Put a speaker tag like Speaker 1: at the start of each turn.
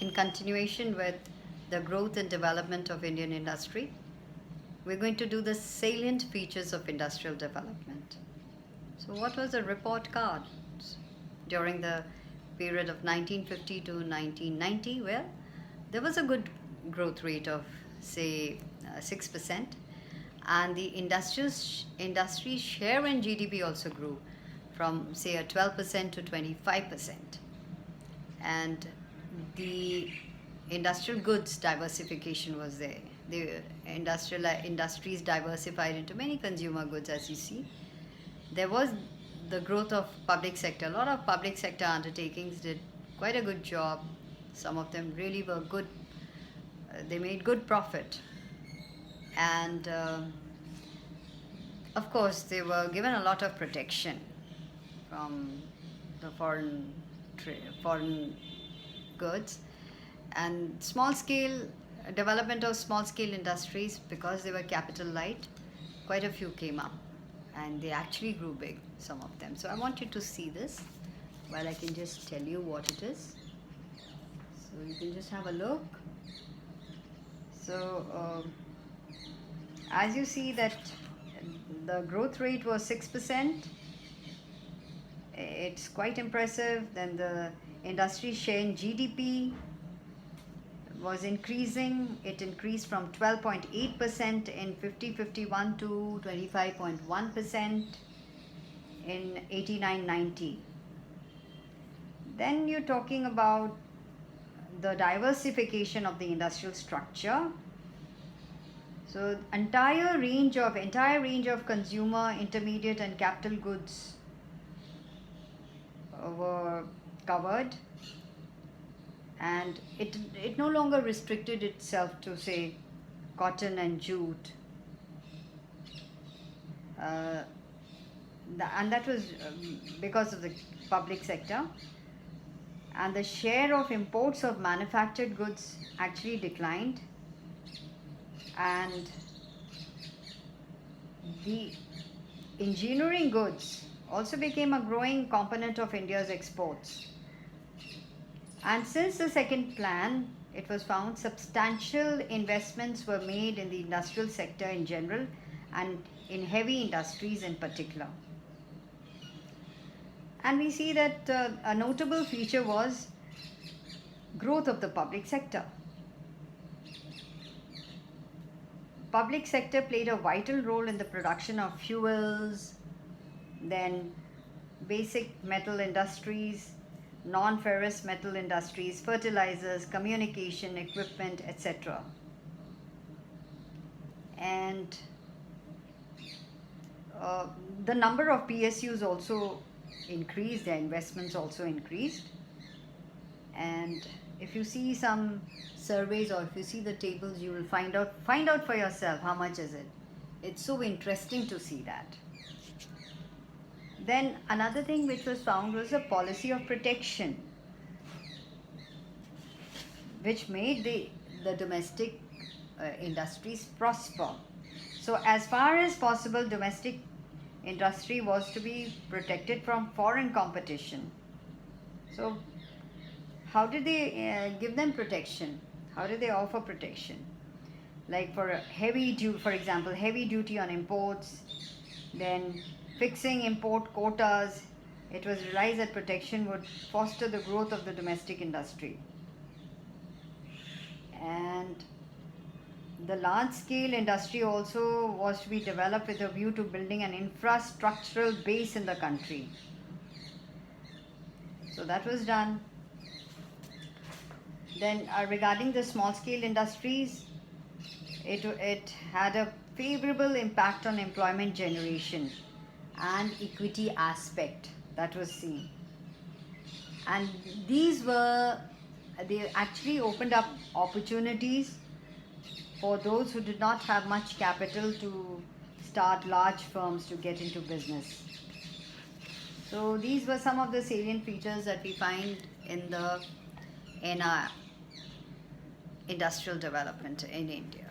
Speaker 1: in continuation with the growth and development of Indian industry, we're going to do the salient features of industrial development. So what was the report card during the period of 1950 to 1990? Well, there was a good growth rate of say 6%, and the industry share in GDP also grew from say a 12% to 25%, and the industrial goods diversification was there. The industries diversified into many consumer goods, as you see. There was the growth of public sector. A lot of public sector undertakings did quite a good job. Some of them really were good. They made good profit, and of course they were given a lot of protection from the foreign goods, and small scale development of small scale industries, because they were capital light, quite a few came up and they actually grew big, some of them. So I want you to see this while I can just tell you what it is. So you can just have a look. So as you see that the growth rate was 6%, it's quite impressive. Then the industry share in GDP was increasing. It increased from 12.8% in 50-51 to 25.1% in 89-90. Then you're talking about the diversification of the industrial structure. So entire range of consumer, intermediate and capital goods were covered, and it no longer restricted itself to say cotton and jute, and that was because of the public sector. And the share of imports of manufactured goods actually declined, and the engineering goods also became a growing component of India's exports. And since the second plan, it was found substantial investments were made in the industrial sector in general and in heavy industries in particular. And we see that a notable feature was growth of the public sector. Public sector played a vital role in the production of fuels, then basic metal industries, non-ferrous metal industries, fertilizers, communication equipment, etc. And the number of PSUs also increased, their investments also increased. And if you see some surveys or if you see the tables, you will find out for yourself how much is it. It's so interesting to see that. Then another thing which was found was a policy of protection, which made the domestic industries prosper. So as far as possible, domestic industry was to be protected from foreign competition. So how did they give them protection? How did they offer protection? Like for example, heavy duty on imports, then fixing import quotas. It was realized that protection would foster the growth of the domestic industry. And the large-scale industry also was to be developed with a view to building an infrastructural base in the country. So that was done. Then regarding the small-scale industries, it had a favorable impact on employment generation and equity aspect that was seen. And they actually opened up opportunities for those who did not have much capital to start large firms to get into business. So these were some of the salient features that we find in our industrial development in India.